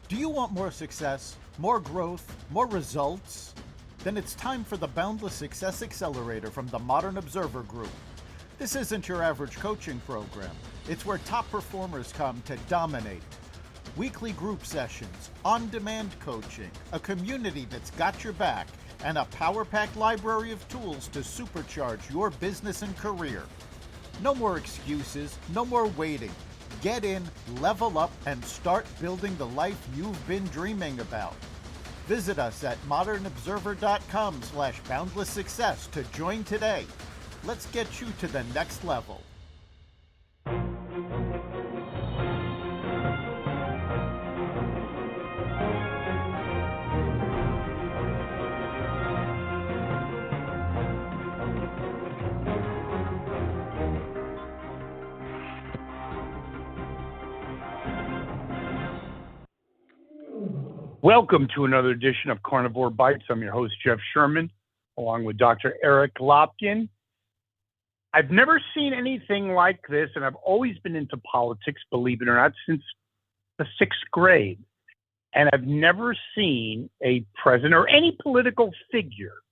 Do you want more success, more growth, more results? Then it's time for the Boundless Success Accelerator from the Modern Observer Group. This isn't your average coaching program. It's where top performers come to dominate. Weekly group sessions, on-demand coaching, a community that's got your back, and a power-packed library of tools to supercharge your business and career. No more excuses, no more waiting. Get in, level up, and start building the life you've been dreaming about. Visit us at modernobserver.com/boundless success to join today. Let's get you to the next level. Welcome to another edition of Carnivore Bites. I'm your host, Jeff Sherman, along with Dr. Eric Lopkin. I've never seen anything like this, and I've always been into politics, believe it or not, since the sixth grade. And I've never seen a president or any political figure,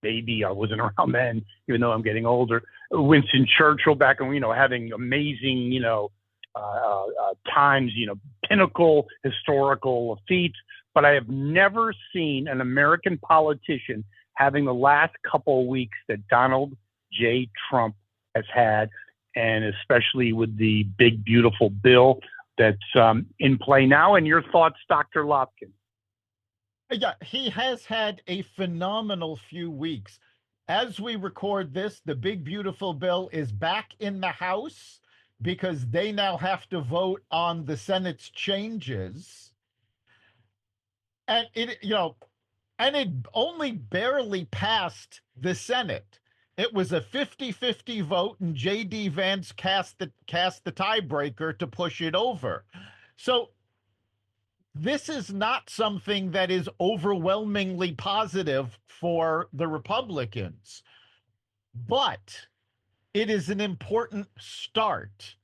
maybe I wasn't around then, even though I'm getting older, Winston Churchill back when, having amazing, times, pinnacle historical feats. But I have never seen an American politician having the last couple of weeks that Donald J. Trump has had, and especially with the big, beautiful bill that's in play now. And your thoughts, Dr. Lopkin? Yeah, he has had a phenomenal few weeks. As we record this, the big, beautiful bill is back in the House because they now have to vote on the Senate's changes. And it only barely passed the Senate. It was a 50-50 vote, and J.D. Vance cast the tiebreaker to push it over. So this is not something that is overwhelmingly positive for the Republicans, but it is an important start.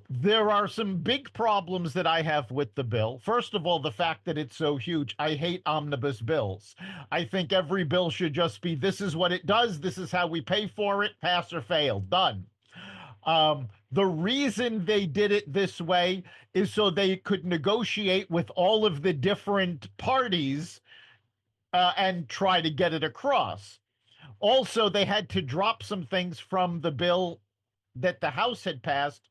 There are some big problems that I have with the bill. First of all, the fact that it's so huge. I hate omnibus bills. I think every bill should just be, this is what it does, this is how we pay for it, pass or fail, done. The reason they did it this way is so they could negotiate with all of the different parties and try to get it across. Also, they had to drop some things from the bill that the House had passed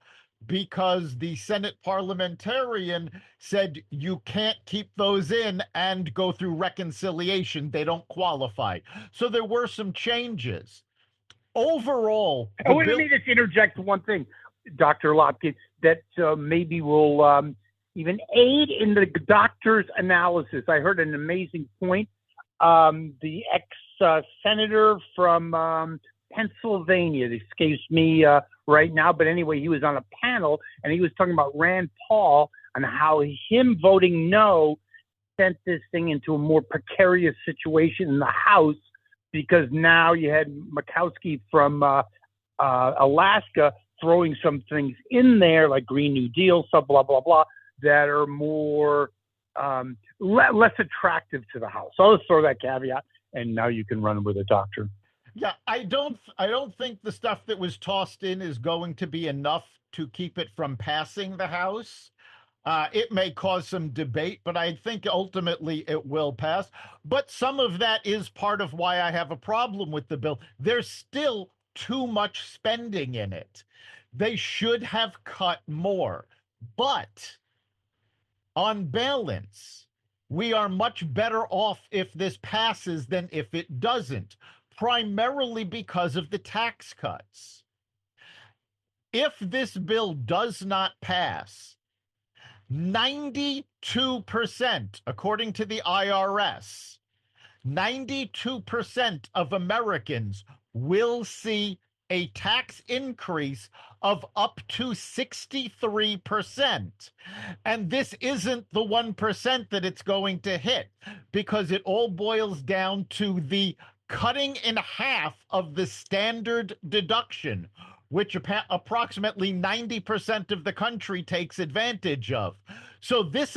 because the Senate parliamentarian said you can't keep those in and go through reconciliation. They don't qualify. So there were some changes. Overall, let me just interject one thing, Dr. Lopkin, that maybe will even aid in the doctor's analysis. I heard an amazing point. The ex-senator from Pennsylvania, it escapes me right now, but anyway, he was on a panel and he was talking about Rand Paul and how him voting no sent this thing into a more precarious situation in the House, because now you had Murkowski from Alaska throwing some things in there like Green New Deal, stuff, blah, blah, blah, that are more less attractive to the House. So I'll just throw that caveat, and now you can run with it, Doctor. Yeah, I don't think the stuff that was tossed in is going to be enough to keep it from passing the House. It may cause some debate, but I think ultimately it will pass. But some of that is part of why I have a problem with the bill. There's still too much spending in it. They should have cut more. But on balance, we are much better off if this passes than if it doesn't, primarily because of the tax cuts. If this bill does not pass, 92%, according to the IRS, 92% of Americans will see a tax increase of up to 63%. And this isn't the 1% that it's going to hit, because it all boils down to the cutting in half of the standard deduction, which approximately 90% of the country takes advantage of. So True. this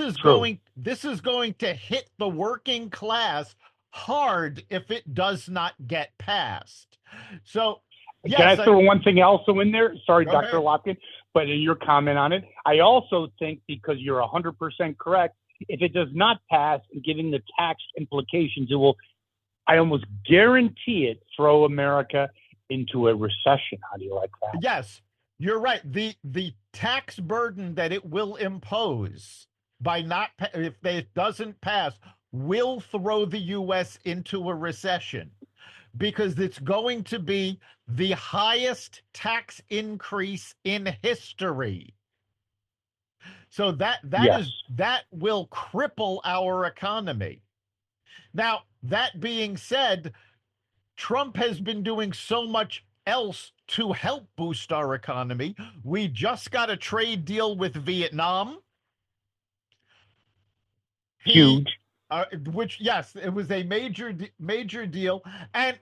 is going to hit the working class hard if it does not get passed. So Can I yes, throw one thing also in there? Sorry, go Dr. ahead. Lopkin, but in your comment on it, I also think because you're 100% correct, if it does not pass, given the tax implications, it will, I almost guarantee it, throw America into a recession. How do you like that? Yes, you're right. The tax burden that it will impose by not if it doesn't pass will throw the US into a recession because it's going to be the highest tax increase in history. So Yes. that will cripple our economy. Now, that being said, Trump has been doing so much else to help boost our economy. We just got a trade deal with Vietnam. He, Huge. which yes, it was a major deal, and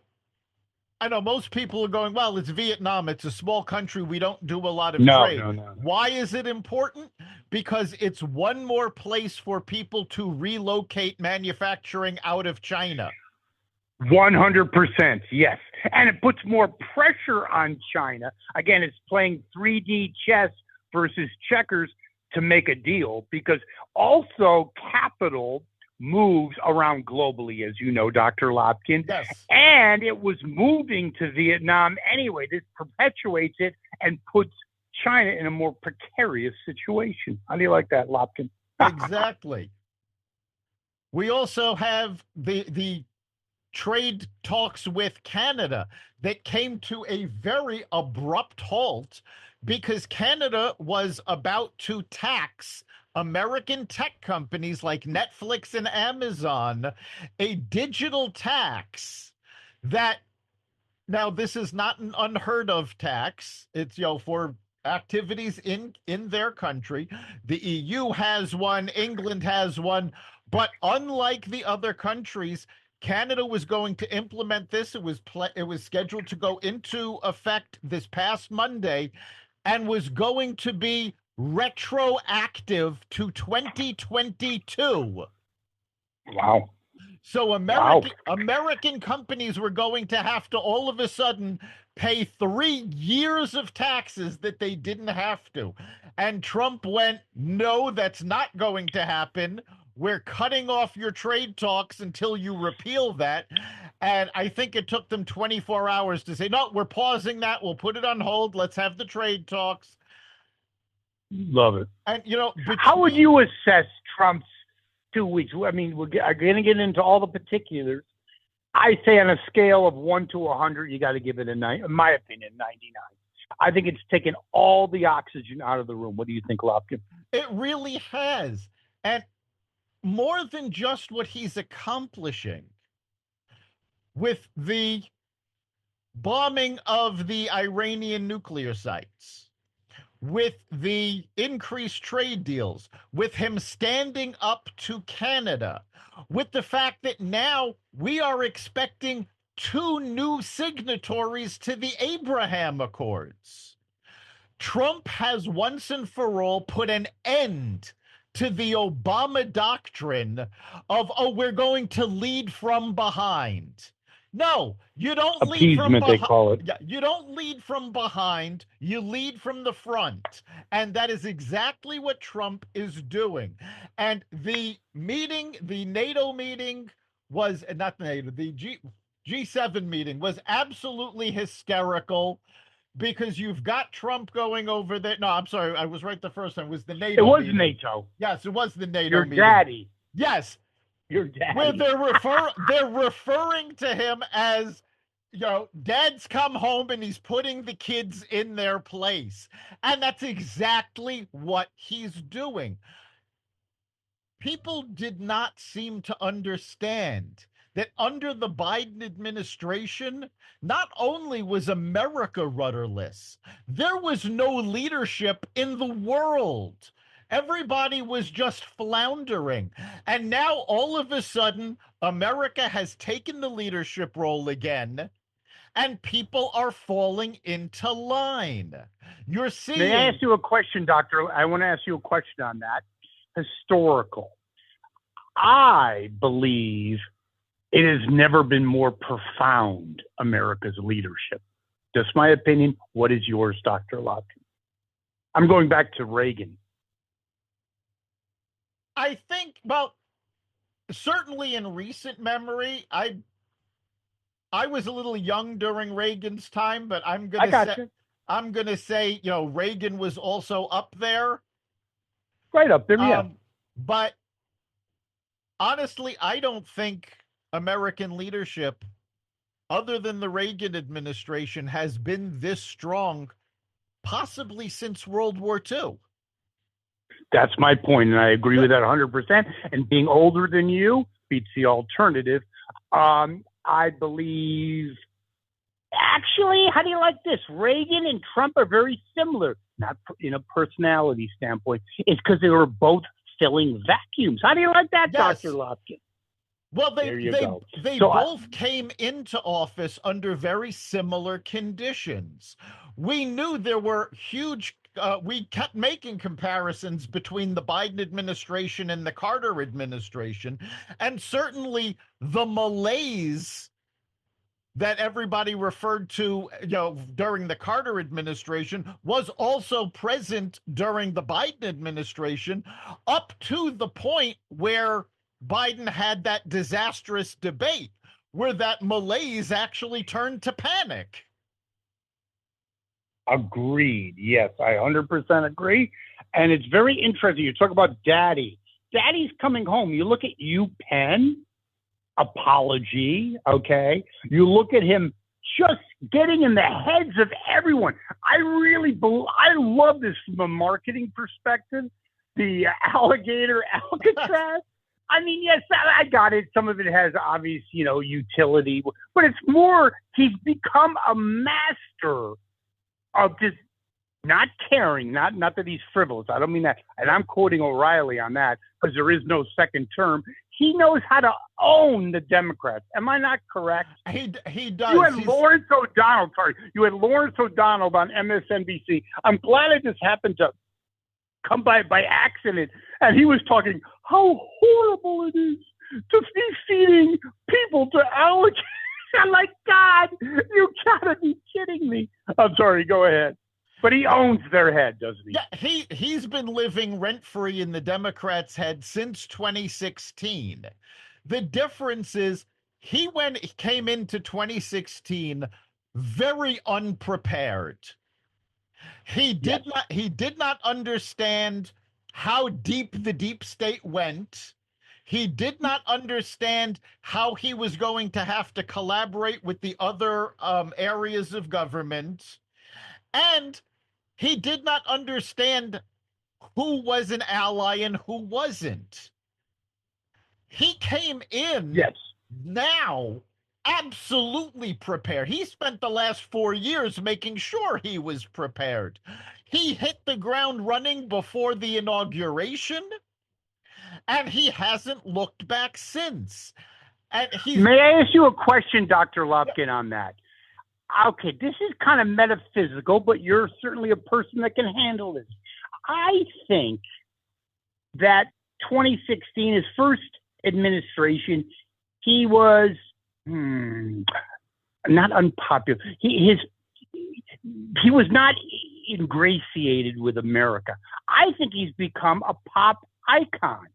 I know most people are going, well, it's Vietnam. It's a small country. We don't do a lot of No, trade. no, no, no. Why is it important? Because it's one more place for people to relocate manufacturing out of China. 100%, yes. And it puts more pressure on China. Again, it's playing 3D chess versus checkers to make a deal because also capital moves around globally, as you know, Dr. Lopkin. Yes, And it was moving to Vietnam anyway. This perpetuates it and puts China in a more precarious situation. How do you like that, Lopkin? exactly. We also have the trade talks with Canada that came to a very abrupt halt because Canada was about to tax American tech companies like Netflix and Amazon a digital tax that now this is not an unheard of tax. It's for activities in their country. The EU has one, England has one, but unlike the other countries, Canada was going to implement this. It was scheduled to go into effect this past Monday and was going to be retroactive to 2022. Wow. So Wow. American companies were going to have to all of a sudden pay 3 years of taxes that they didn't have to. And Trump went, no, that's not going to happen. We're cutting off your trade talks until you repeal that. And I think it took them 24 hours to say, no, we're pausing that. We'll put it on hold. Let's have the trade talks. Love it. And, How would between you assess Trump's 2 weeks? I mean, we're going to get into all the particulars. I say on a scale of 1 to 100, you got to give it a 9. In my opinion, 99. I think it's taken all the oxygen out of the room. What do you think, Lopkin? it really has. And more than just what he's accomplishing with the bombing of the Iranian nuclear sites, with the increased trade deals, with him standing up to Canada, with the fact that now we are expecting 2 new signatories to the Abraham Accords. Trump has once and for all put an end to the Obama doctrine of, oh, we're going to lead from behind. No, you don't lead from Appeasement, they behind. call it. Yeah, you don't lead from behind. You lead from the front. And that is exactly what Trump is doing. And the NATO meeting was not the NATO, the G7 meeting was absolutely hysterical because you've got Trump going over there. No, I'm sorry, I was right the first time. It was the It NATO was meeting. NATO. Yes, it was the NATO Your meeting. daddy. Yes, Your where daddy. they're referring to him as dad's come home and he's putting the kids in their place. And that's exactly what he's doing. People did not seem to understand that under the Biden administration, not only was America rudderless, there was no leadership in the world. Everybody was just floundering. And now all of a sudden, America has taken the leadership role again, and people are falling into line. You're May I seeing, ask you a question, Doctor? I want to ask you a question on that. historical. I believe it has never been more profound, America's leadership. Just my opinion. What is yours, Dr. Lotkin? I'm going back to Reagan. I think, well, certainly in recent memory, I was a little young during Reagan's time, but I got you. I'm gonna say, Reagan was also up there. Right up there, yeah. But honestly, I don't think American leadership, other than the Reagan administration, has been this strong, possibly since World War II. That's my point, and I agree with that 100%. And being older than you beats the alternative. I believe, actually, how do you like this? Reagan and Trump are very similar, not in a personality standpoint. It's because they were both filling vacuums. How do you like that, Yes. Dr. Lotkin? Well, they both came into office under very similar conditions. We knew there were huge. We kept making comparisons between the Biden administration and the Carter administration, and certainly the malaise that everybody referred to, during the Carter administration was also present during the Biden administration, up to the point where Biden had that disastrous debate where that malaise actually turned to panic. Agreed. Yes, I 100% agree. And it's very interesting. You talk about daddy. Daddy's coming home. You look at UPenn, apology, okay? You look at him just getting in the heads of everyone. I love this from a marketing perspective. The alligator Alcatraz. I mean, yes, I got it. Some of it has obvious, utility, but it's more, he's become a master of just not caring, not that he's frivolous. I don't mean that. And I'm quoting O'Reilly on that because there is no second term. He knows how to own the Democrats. Am I not correct? He does. You had Lawrence O'Donnell. Sorry, you had Lawrence O'Donnell on MSNBC. I'm glad I just happened to come by accident, and he was talking how horrible it is to be feeding people to alligators. I'm like, God, you gotta be kidding me. I'm sorry. Go ahead. But he owns their head, doesn't he? Yeah, he's been living rent-free in the Democrats' head since 2016. The difference is he came into 2016 very unprepared. He did not understand how deep the deep state went. He did not understand how he was going to have to collaborate with the other areas of government. And he did not understand who was an ally and who wasn't. He came in now absolutely prepared. He spent the last 4 years making sure he was prepared. He hit the ground running before the inauguration, and he hasn't looked back since. And May I ask you a question, Dr. Lopkin, on that? Okay, this is kind of metaphysical, but you're certainly a person that can handle this. I think that 2016, his first administration, he was not unpopular. He was not ingratiated with America. I think he's become a pop icon.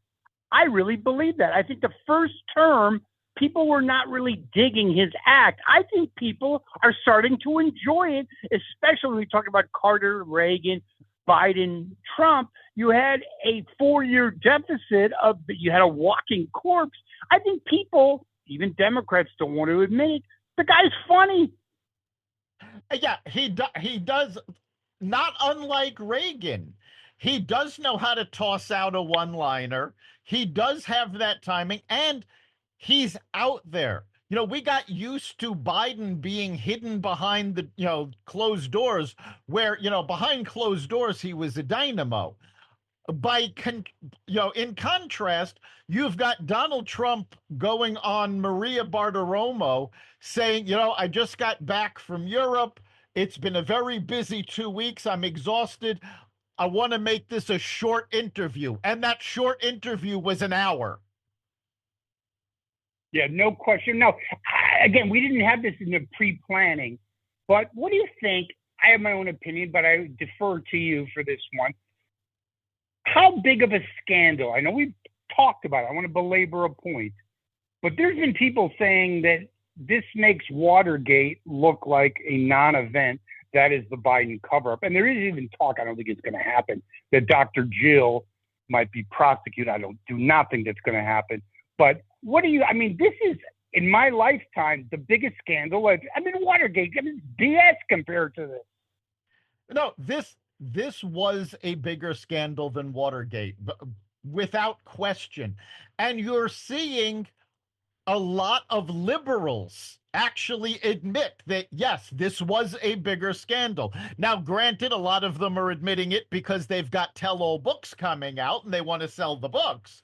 I really believe that. I think the first term, people were not really digging his act. I think people are starting to enjoy it, especially when we talk about Carter, Reagan, Biden, Trump. You had a 4-year deficit you had a walking corpse. I think people, even Democrats, don't want to admit it. The guy's funny. Yeah, he does. Not unlike Reagan, he does know how to toss out a one-liner. He does have that timing, and he's out there. We got used to Biden being hidden behind the, closed doors, where, behind closed doors, he was a dynamo. In contrast, you've got Donald Trump going on Maria Bartiromo saying, I just got back from Europe. It's been a very busy 2 weeks. I'm exhausted. I want to make this a short interview. And that short interview was an hour. Yeah, no question. Now, again, we didn't have this in the pre-planning, but what do you think? I have my own opinion, but I defer to you for this one. How big of a scandal? I know we've talked about it. I want to belabor a point, but there's been people saying that this makes Watergate look like a non-event. That is the Biden cover-up. And there is even talk, I don't think it's going to happen, that Dr. Jill might be prosecuted. I do not think that's going to happen. But what do you, I mean, this is, in my lifetime, the biggest scandal. Watergate, BS compared to this. No, this was a bigger scandal than Watergate, without question. And you're seeing a lot of liberals actually admit that, yes, this was a bigger scandal. Now, granted, a lot of them are admitting it because they've got tell-all books coming out and they want to sell the books.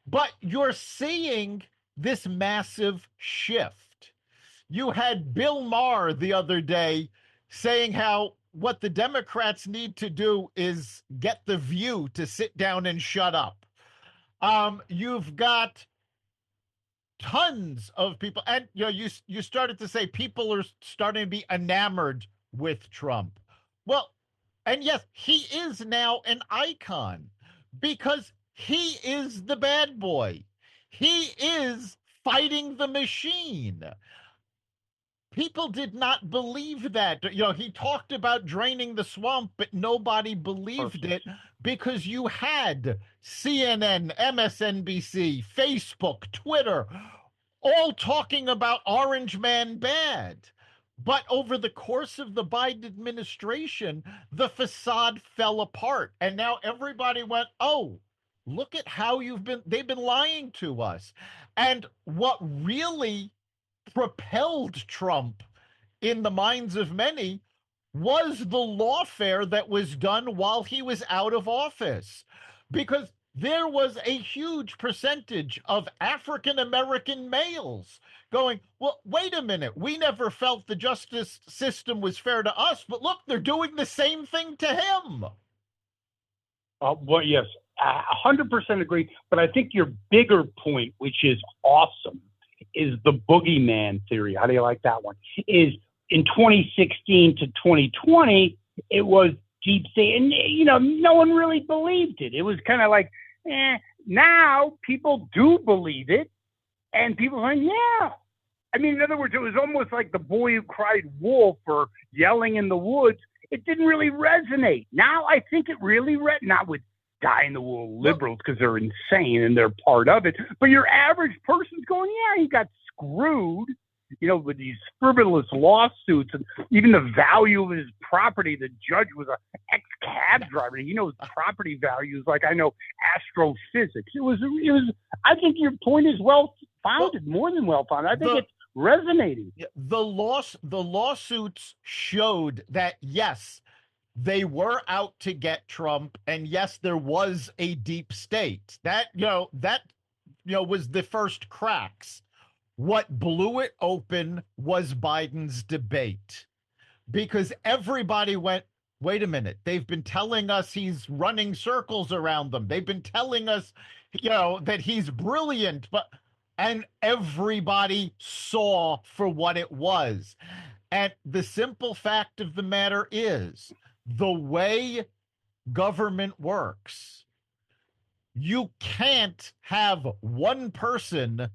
But you're seeing this massive shift. You had Bill Maher the other day saying how what the Democrats need to do is get The View to sit down and shut up. You've got tons of people, and you started to say people are starting to be enamored with Trump. Well, and yes, he is now an icon because he is the bad boy. He is fighting the machine. People did not believe that. He talked about draining the swamp, but nobody believed it because you had CNN, MSNBC, Facebook, Twitter, all talking about Orange Man bad. But over the course of the Biden administration, the facade fell apart. And now everybody went, oh, look at how they've been lying to us. And what really propelled Trump in the minds of many was the lawfare that was done while he was out of office. Because there was a huge percentage of African American males going, well, wait a minute, we never felt the justice system was fair to us, but look, they're doing the same thing to him. Well, yes, 100% agree. But I think your bigger point, which is awesome, is the boogeyman theory. How do you like that one? Is in 2016 to 2020, it was deep state, and no one really believed it. It was kind of like, now people do believe it, and people are like, yeah. I mean, in other words, it was almost like the boy who cried wolf or yelling in the woods. It didn't really resonate. Now I think it really not with dyed-in-the-wool liberals because they're insane and they're part of it, but your average person's going, yeah, he got screwed, with these frivolous lawsuits, and even the value of his property. The judge was an ex-cab driver. He knows property values like I know astrophysics. It was. I think your point is well founded, more than well founded. I think it's resonating. The lawsuits showed that, yes, they were out to get Trump, and yes, there was a deep state. That was the first cracks. What blew it open was Biden's debate, because everybody went, wait a minute, they've been telling us he's running circles around them. They've been telling us, that he's brilliant, and everybody saw for what it was. And the simple fact of the matter is, the way government works, you can't have one person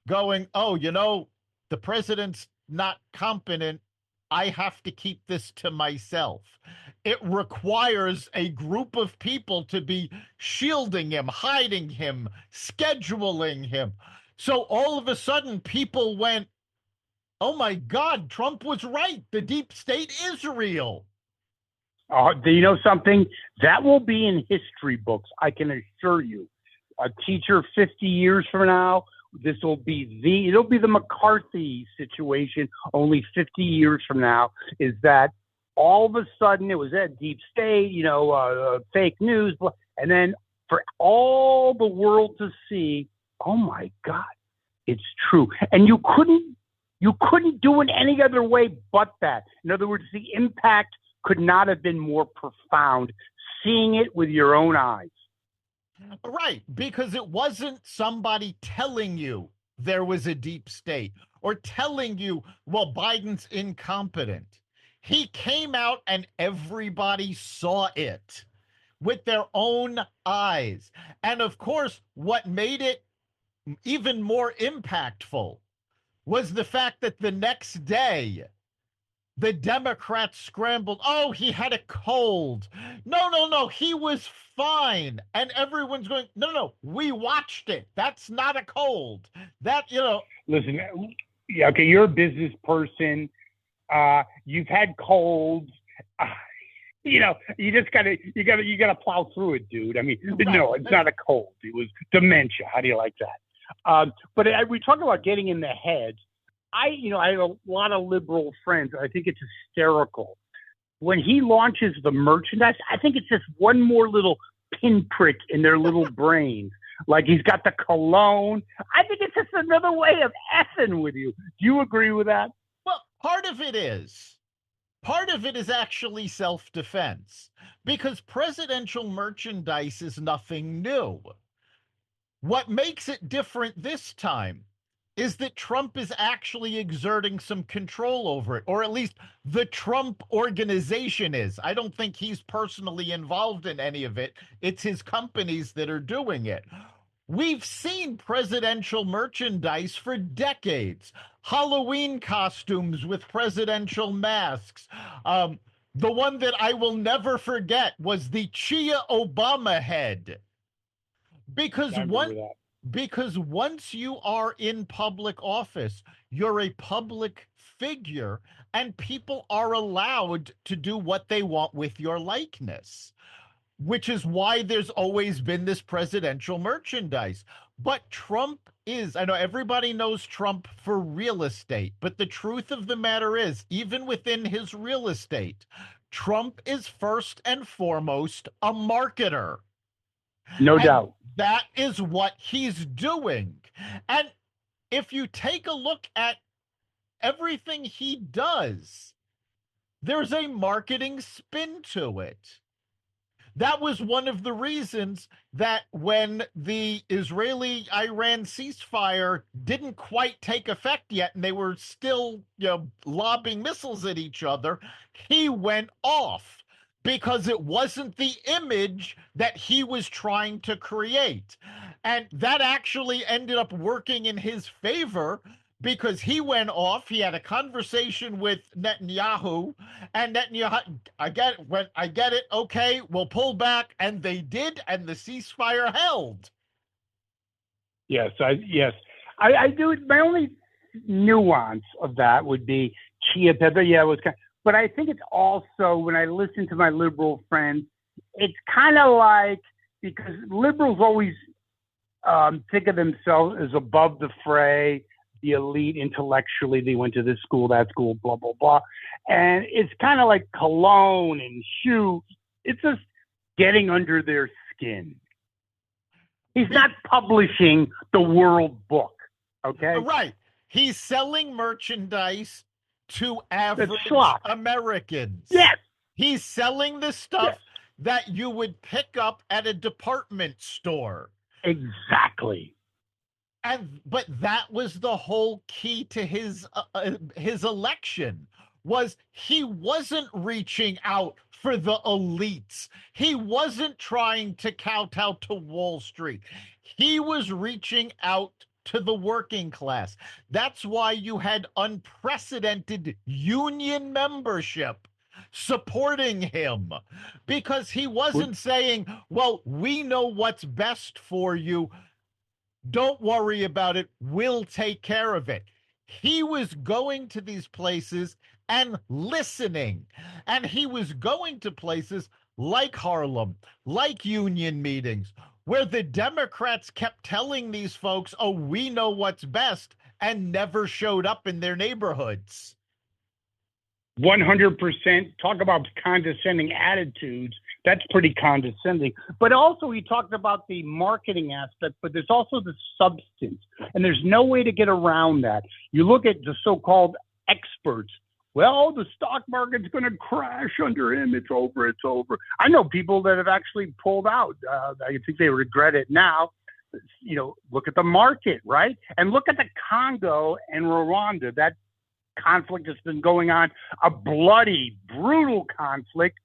going, oh, the president's not competent, I have to keep this to myself. It requires a group of people to be shielding him, hiding him, scheduling him. So all of a sudden, people went, oh my God, Trump was right. The deep state is real. Do you know something? That will be in history books, I can assure you. A teacher 50 years from now, it'll be the McCarthy situation only 50 years from now, is that all of a sudden it was that deep state, fake news, and then for all the world to see, oh my God, it's true. And you couldn't do it any other way but that. In other words, the impact could not have been more profound seeing it with your own eyes. Right, because it wasn't somebody telling you there was a deep state or telling you, well, Biden's incompetent. He came out and everybody saw it with their own eyes. And of course, what made it even more impactful was the fact that the next day, the Democrats scrambled. Oh, he had a cold. No, no, no. He was fine. And everyone's going, no, no, no. We watched it. That's not a cold. Listen, yeah, okay, you're a business person. You've had colds. You just gotta plow through it, dude. I mean, no, it's not a cold. It was dementia. How do you like that? But we talk about getting in the head. I have a lot of liberal friends. I think it's hysterical. When he launches the merchandise, I think it's just one more little pinprick in their little brains. Like he's got the cologne. I think it's just another way of effing with you. Do you agree with that? Well, part of it is. Part of it is actually self-defense because presidential merchandise is nothing new. What makes it different this time is that Trump is actually exerting some control over it, or at least the Trump organization is. I don't think he's personally involved in any of it. It's his companies that are doing it. We've seen presidential merchandise for decades. Halloween costumes with presidential masks. The one that I will never forget was the Chia Obama head. Because once you are in public office, you're a public figure, and people are allowed to do what they want with your likeness, which is why there's always been this presidential merchandise. But Trump is, I know everybody knows Trump for real estate, but the truth of the matter is, even within his real estate, Trump is first and foremost a marketer. No doubt. That is what he's doing. And if you take a look at everything he does, there's a marketing spin to it. That was one of the reasons that when the Israeli-Iran ceasefire didn't quite take effect yet, and they were still, lobbing missiles at each other, he went off because it wasn't the image that he was trying to create. And that actually ended up working in his favor because he went off. He had a conversation with Netanyahu, and Netanyahu, I get it. Okay, we'll pull back, and they did, and the ceasefire held. Yes, I do. My only nuance of that would be chia pepper. Yeah, it was kind. But I think it's also, when I listen to my liberal friends, it's kind of like, because liberals always think of themselves as above the fray, the elite intellectually. They went to this school, that school, blah, blah, blah. And it's kind of like cologne and shoes. It's just getting under their skin. He's not publishing the world book, okay? Right. He's selling merchandise to average Americans. Yes. He's selling the stuff that you would pick up at a department store. Exactly. But that was the whole key to his election, was he wasn't reaching out for the elites. He wasn't trying to kowtow to Wall Street. He was reaching out to the working class. That's why you had unprecedented union membership supporting him, because he wasn't saying, well, we know what's best for you. Don't worry about it. We'll take care of it. He was going to these places and listening. And he was going to places like Harlem, like union meetings, where the Democrats kept telling these folks, oh, we know what's best, and never showed up in their neighborhoods. 100%. Talk about condescending attitudes. That's pretty condescending. But also, he talked about the marketing aspect, but there's also the substance. And there's no way to get around that. You look at the so-called experts well, the stock market's going to crash under him. It's over. It's over. I know people that have actually pulled out. I think they regret it now. Look at the market, right? And look at the Congo and Rwanda. That conflict has been going on, a bloody, brutal conflict.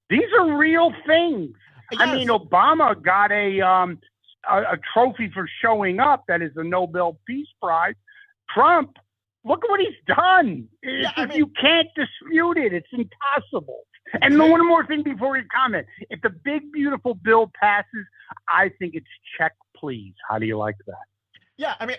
These are real things. Yes. I mean, Obama got a trophy for showing up. That is the Nobel Peace Prize. Trump, look at what he's done. You can't dispute it. It's impossible. And one more thing before we comment. If the big, beautiful bill passes, I think it's check, please. How do you like that? Yeah, I mean,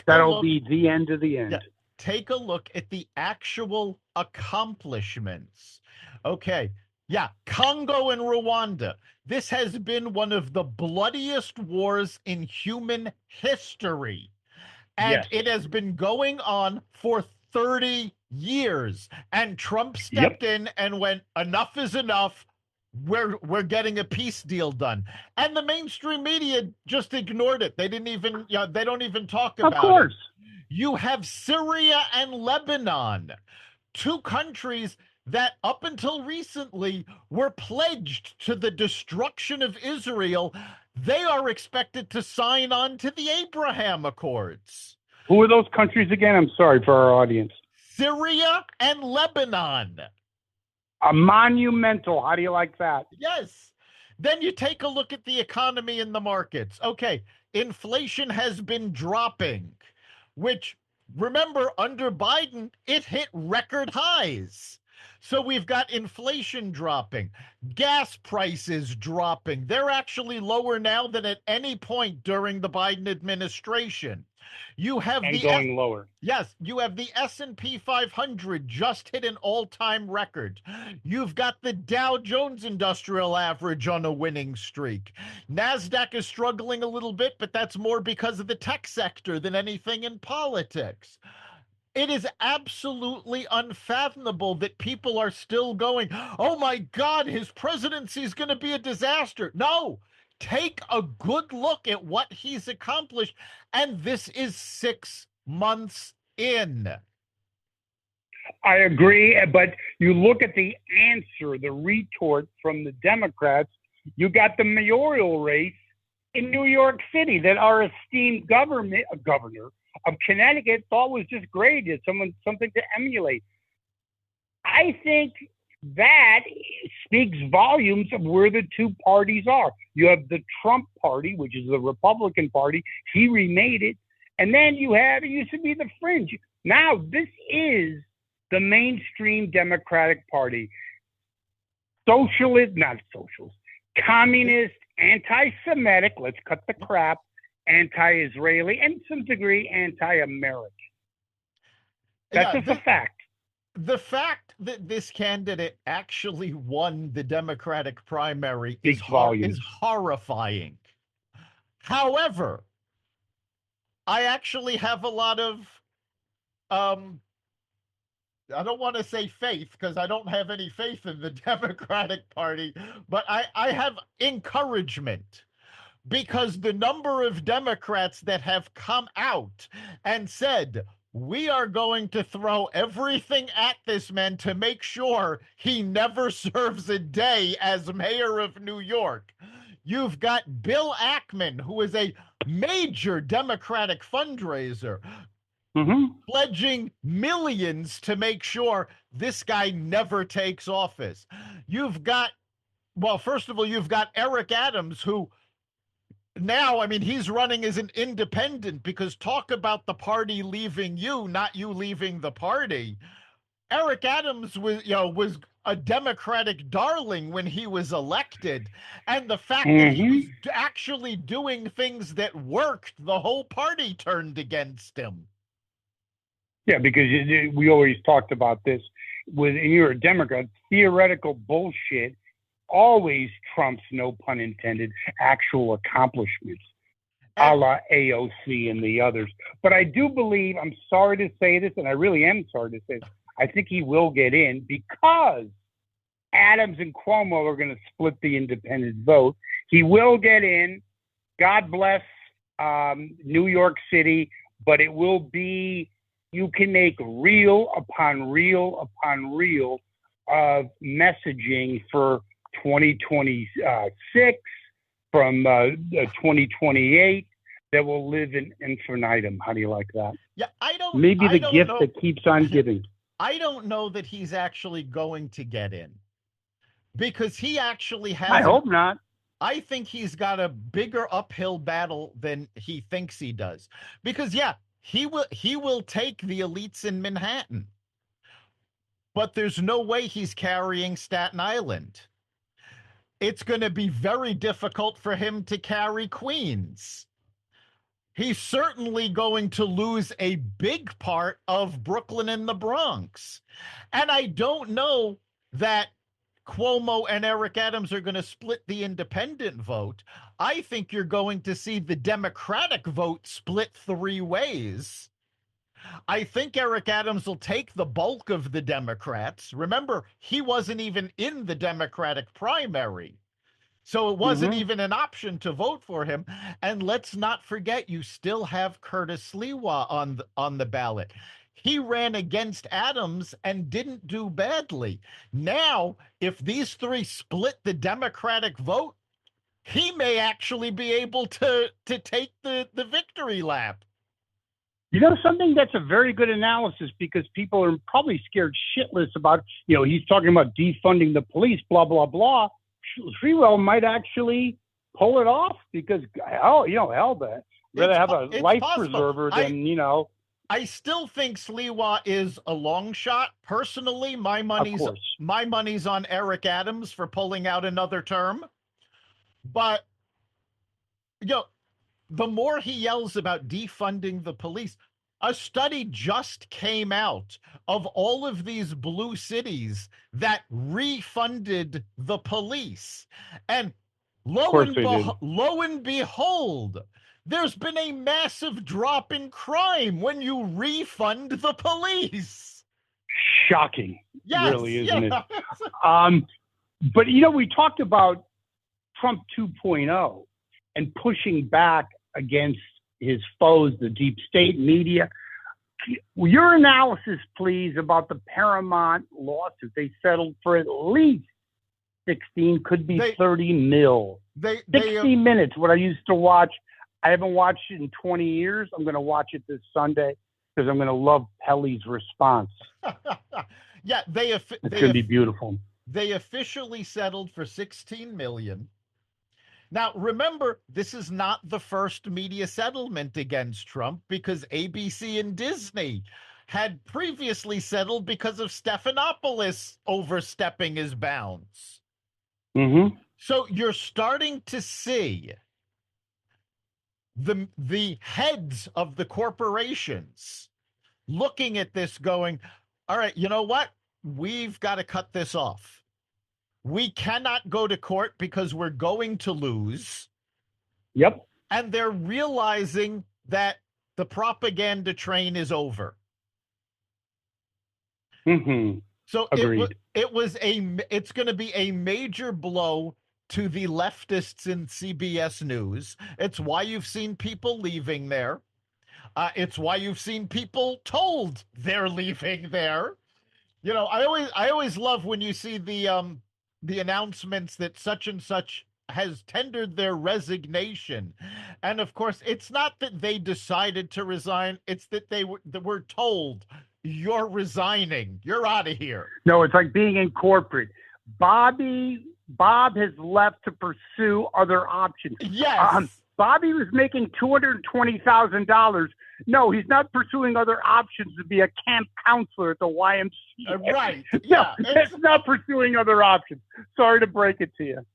that'll be the end of the end. Yeah, take a look at the actual accomplishments. Okay, yeah, Congo and Rwanda. This has been one of the bloodiest wars in human history. And it has been going on for 30 years. And Trump stepped in and went, enough is enough. We're getting a peace deal done. And the mainstream media just ignored it. They didn't even, they don't even talk about it. Of course. You have Syria and Lebanon, two countries that up until recently were pledged to the destruction of Israel. They are expected to sign on to the Abraham Accords. Who are those countries again? I'm sorry for our audience. Syria and Lebanon. A monumental. How do you like that? Yes. Then you take a look at the economy and the markets. Okay, inflation has been dropping, which, remember, under Biden, it hit record highs. So we've got inflation dropping, gas prices dropping. They're actually lower now than at any point during the Biden administration. You have going lower. Yes, you have the S&P 500 just hit an all-time record. You've got the Dow Jones Industrial Average on a winning streak. NASDAQ is struggling a little bit, but that's more because of the tech sector than anything in politics. It is absolutely unfathomable that people are still going, oh my God, his presidency is going to be a disaster. No, take a good look at what he's accomplished. And this is 6 months in. I agree. But you look at the answer, the retort from the Democrats, you got the mayoral race in New York City that our esteemed governor of Connecticut thought was just great. It's something to emulate. I think that speaks volumes of where the two parties are. You have the Trump party, which is the Republican party. He remade it. And then it used to be the fringe. Now this is the mainstream Democratic Party. Communist, anti-Semitic, let's cut the crap, anti-Israeli, and to some degree anti-American. That's just a fact. The fact that this candidate actually won the Democratic primary is horrifying. However, I actually have a lot of, I don't want to say faith because I don't have any faith in the Democratic Party, but I have encouragement. Because the number of Democrats that have come out and said, we are going to throw everything at this man to make sure he never serves a day as mayor of New York. You've got Bill Ackman, who is a major Democratic fundraiser, pledging millions to make sure this guy never takes office. You've got, well, first of all, you've got Eric Adams, who now, I mean, he's running as an independent, because talk about the party leaving you, not you leaving the party. Eric Adams was a Democratic darling when he was elected. And the fact that he was actually doing things that worked, the whole party turned against him. Yeah, because we always talked about this. And you're a Democrat, theoretical bullshit always trumps, no pun intended, actual accomplishments, a la AOC and the others. But I do believe, I'm sorry to say this, and I really am sorry to say this, I think he will get in because Adams and Cuomo are going to split the independent vote. He will get in. God bless New York City, but it will be you can make reel upon reel upon reel of messaging for 2026, from 2028, that will live in infinitum. How do you like that? Yeah, Maybe I the don't gift know. that keeps on giving. I don't know that he's actually going to get in because he actually I has hope not. I think he's got a bigger uphill battle than he thinks he does. Because yeah, he will take the elites in Manhattan. But there's no way he's carrying Staten Island. It's going to be very difficult for him to carry Queens. He's certainly going to lose a big part of Brooklyn and the Bronx. And I don't know that Cuomo and Eric Adams are going to split the independent vote. I think you're going to see the Democratic vote split three ways. I think Eric Adams will take the bulk of the Democrats. Remember, he wasn't even in the Democratic primary. So it wasn't even an option to vote for him. And let's not forget, you still have Curtis Sliwa on the ballot. He ran against Adams and didn't do badly. Now, if these three split the Democratic vote, he may actually be able to take the victory lap. You know, something that's a very good analysis, because people are probably scared shitless about, he's talking about defunding the police, blah, blah, blah. Sliwa might actually pull it off because, hell, rather have a life preserver than, I still think Sliwa is a long shot. Personally, my money's on Eric Adams for pulling out another term. But the more he yells about defunding the police, a study just came out of all of these blue cities that refunded the police. And lo and behold, there's been a massive drop in crime when you refund the police. Shocking. Yes, really, isn't it? But, we talked about Trump 2.0 and pushing back against his foes, the deep state media. Your analysis, please, about the Paramount lawsuit. They settled for at least 16, could be 30 mil. 60 Minutes, what I used to watch. I haven't watched it in 20 years. I'm going to watch it this Sunday because I'm going to love Pelly's response. Yeah, it's going to be beautiful. They officially settled for 16 million. Now, remember, this is not the first media settlement against Trump, because ABC and Disney had previously settled because of Stephanopoulos overstepping his bounds. Mm-hmm. So you're starting to see the heads of the corporations looking at this going, all right, you know what? We've got to cut this off. We cannot go to court because we're going to lose. Yep. And they're realizing that the propaganda train is over. Mm-hmm. So agreed. It's going to be a major blow to the leftists in CBS News. It's why you've seen people leaving there. It's why you've seen people told they're leaving there. I always love when you see the announcements that such and such has tendered their resignation. And of course, it's not that they decided to resign. It's that they were told, you're resigning. You're out of here. No, it's like being in corporate. Bob has left to pursue other options. Yes. Bobby was making $220,000. No, he's not pursuing other options to be a camp counselor at the YMCA. Right. Yeah, no, it's not pursuing other options. Sorry to break it to you.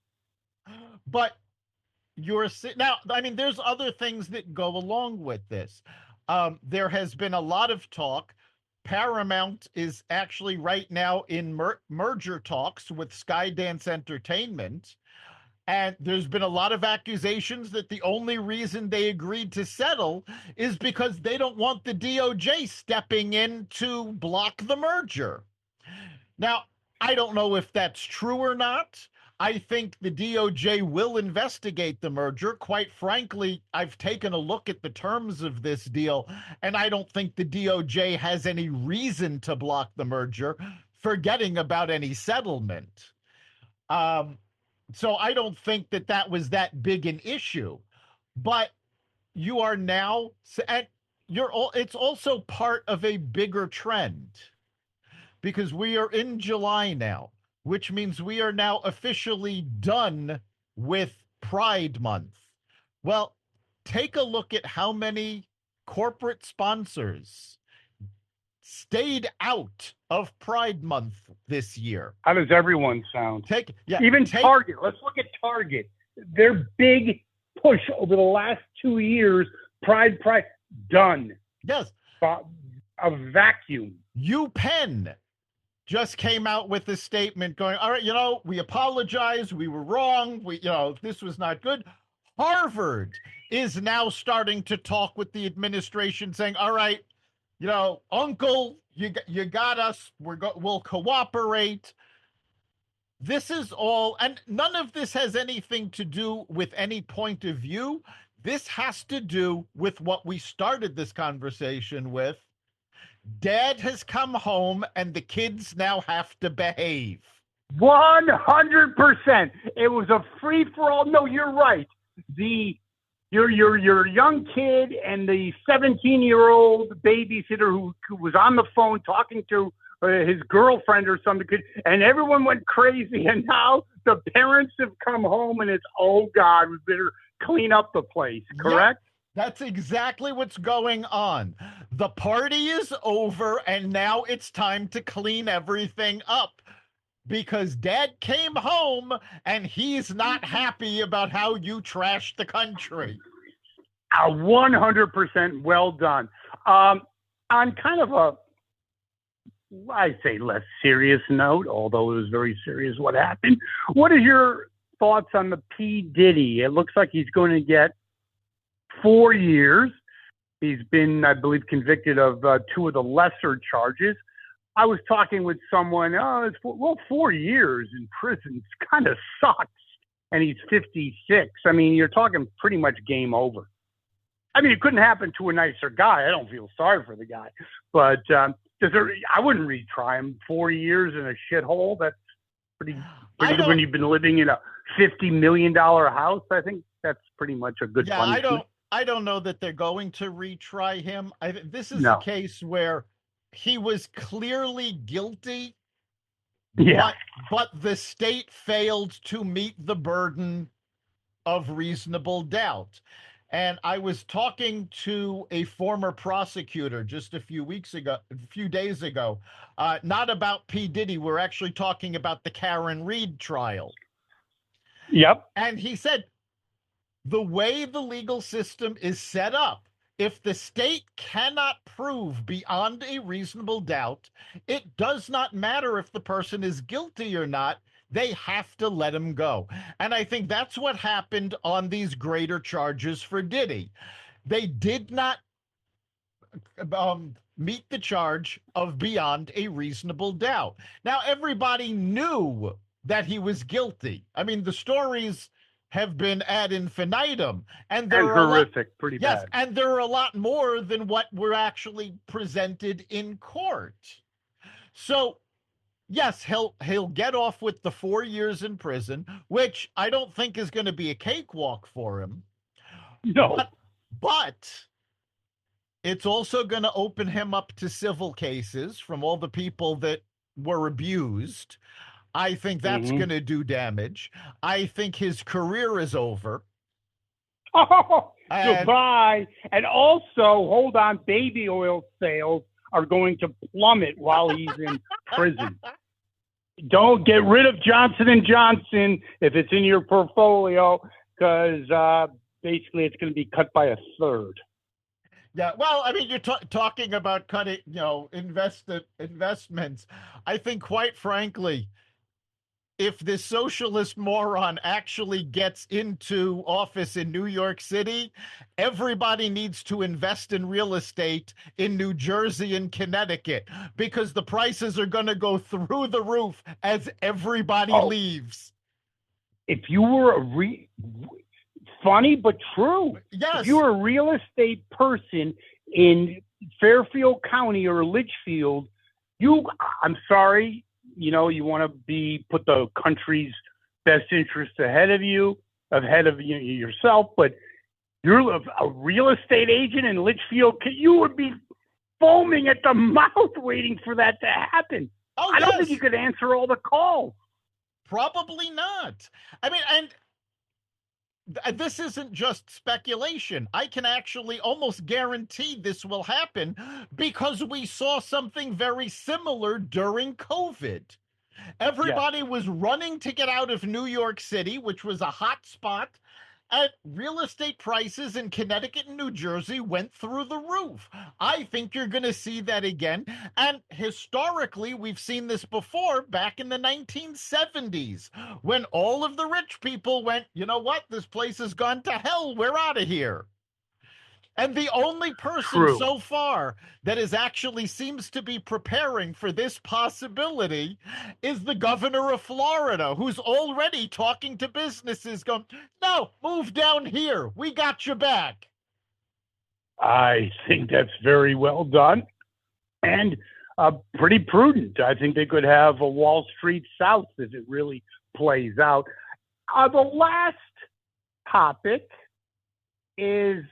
But now, I mean, there's other things that go along with this. There has been a lot of talk. Paramount is actually right now in merger talks with Skydance Entertainment. And there's been a lot of accusations that the only reason they agreed to settle is because they don't want the DOJ stepping in to block the merger. Now, I don't know if that's true or not. I think the DOJ will investigate the merger. Quite frankly, I've taken a look at the terms of this deal, and I don't think the DOJ has any reason to block the merger, forgetting about any settlement. Um, so I don't think that that was that big an issue. But you are now, and you're all, it's also part of a bigger trend because we are in July now, which means we are now officially done with Pride Month. Well, take a look at how many corporate sponsors stayed out of Pride Month this year. How does everyone sound? Even Target. Let's look at Target. Their big push over the last 2 years, Pride, done. Yes. A vacuum. UPenn just came out with a statement going, all right, we apologize. We were wrong. This was not good. Harvard is now starting to talk with the administration saying, all right, uncle, you got us. We'll cooperate. This is all, and none of this has anything to do with any point of view. This has to do with what we started this conversation with. Dad has come home and the kids now have to behave. 100%. It was a free for all. No, you're right. Your young kid and the 17-year-old babysitter who was on the phone talking to his girlfriend or something, and everyone went crazy. And now the parents have come home and it's, oh God, we better clean up the place. Correct? Yeah, that's exactly what's going on. The party is over and now it's time to clean everything up because Dad came home and he's not happy about how you trashed the country. 100% well done. On kind of a, I say less serious note, although it was very serious what happened. What are your thoughts on the P. Diddy? It looks like he's going to get 4 years. He's been, I believe, convicted of 2 of the lesser charges. I was talking with someone, 4 years in prison kind of sucks. And he's 56. I mean, you're talking pretty much game over. I mean, it couldn't happen to a nicer guy. I don't feel sorry for the guy. But I wouldn't retry him. 4 years in a shithole. That's pretty good when you've been living in a $50 million house. I think that's pretty much a good punishment. I don't know that they're going to retry him. This is a case where he was clearly guilty, but the state failed to meet the burden of reasonable doubt. And I was talking to a former prosecutor just a few days ago, not about P. Diddy. We're actually talking about the Karen Reed trial. Yep. And he said, the way the legal system is set up, if the state cannot prove beyond a reasonable doubt, it does not matter if the person is guilty or not. They have to let him go. And I think that's what happened on these greater charges for Diddy. They did not meet the charge of beyond a reasonable doubt. Now, everybody knew that he was guilty. I mean, the stories have been ad infinitum, and they're horrific, pretty bad. Yes, and there are a lot more than what were actually presented in court. So, yes, he'll get off with the 4 years in prison, which I don't think is going to be a cakewalk for him. No, but it's also going to open him up to civil cases from all the people that were abused. I think that's going to do damage. I think his career is over. Oh, goodbye. And also, hold on, baby oil sales are going to plummet while he's in prison. Don't get rid of Johnson & Johnson if it's in your portfolio, because basically it's going to be cut by a third. Yeah, well, I mean, you're talking about cutting, investments. I think, quite frankly, if this socialist moron actually gets into office in New York City, everybody needs to invest in real estate in New Jersey and Connecticut because the prices are going to go through the roof as everybody leaves. if you were funny but true, if Yes. you were a real estate person in Fairfield County or Litchfield, I'm sorry, you want to put the country's best interests ahead of yourself, but you're a real estate agent in Litchfield, you would be foaming at the mouth waiting for that to happen. Oh, I don't think yes. you could answer all the calls. Probably not. I mean, and this isn't just speculation. I can actually almost guarantee this will happen because we saw something very similar during COVID. Yes. Everybody was running to get out of New York City, which was a hot spot. And real estate prices in Connecticut and New Jersey went through the roof. I think you're going to see that again. And historically, we've seen this before back in the 1970s when all of the rich people went, you know what? This place has gone to hell. We're out of here. And the only person True. so far that is actually seems to be preparing for this possibility is the governor of Florida, who's already talking to businesses going, no, move down here. We got your back. I think that's very well done and pretty prudent. I think they could have a Wall Street South if it really plays out. The last topic is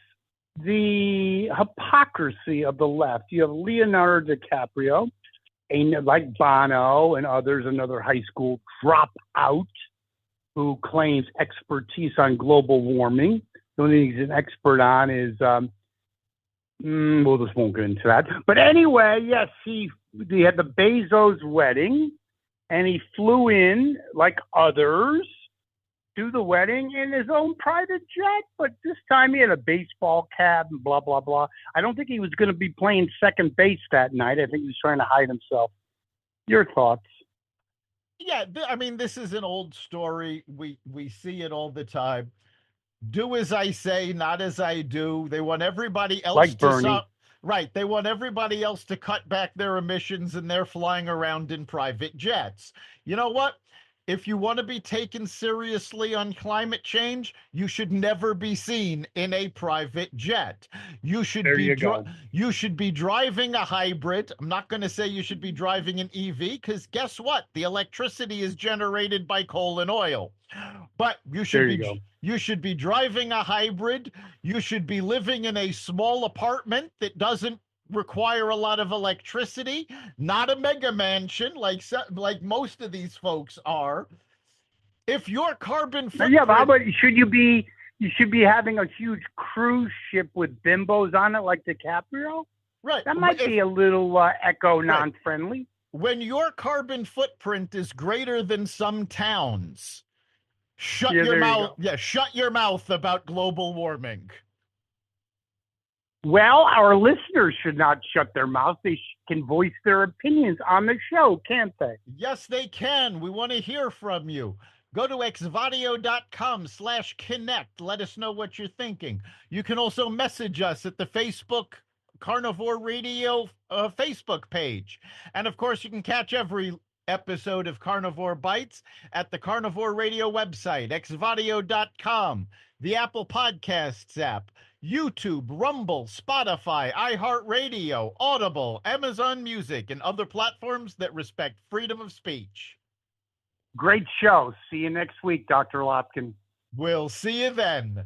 the hypocrisy of the left. You have Leonardo DiCaprio, like Bono and others, another high school dropout who claims expertise on global warming. The only thing he's an expert on is, we'll just won't get into that. But anyway, yes, he had the Bezos wedding, and he flew in, like others, to the wedding in his own private jet, but this time he had a baseball cap and blah, blah, blah. I don't think he was going to be playing second base that night. I think he was trying to hide himself. Your thoughts? Yeah, I mean, this is an old story. We see it all the time. Do as I say, not as I do. They want everybody else Like to Bernie. right. They want everybody else to cut back their emissions, and they're flying around in private jets. You know what? If you want to be taken seriously on climate change, you should never be seen in a private jet. You should There you go. You should be driving a hybrid. I'm not going to say you should be driving an EV because guess what? The electricity is generated by coal and oil. But you should be driving a hybrid. You should be living in a small apartment that doesn't require a lot of electricity, not a mega mansion like most of these folks are. If your carbon footprint, yeah, but how about you should be having a huge cruise ship with bimbos on it like DiCaprio? right, That might be a little eco non-friendly. when your carbon footprint is greater than some towns, shut your mouth. Yeah, shut your mouth about global warming. Well, our listeners should not shut their mouths. They can voice their opinions on the show, can't they? Yes, they can. We want to hear from you. Go to xvadio.com/connect. Let us know what you're thinking. You can also message us at the Facebook Carnivore Radio Facebook page. And of course, you can catch every episode of Carnivore Bites at the Carnivore Radio website, xvadio.com, the Apple Podcasts app, YouTube, Rumble, Spotify, iHeartRadio, Audible, Amazon Music, and other platforms that respect freedom of speech. Great show. See you next week, Dr. Lopkin. We'll see you then.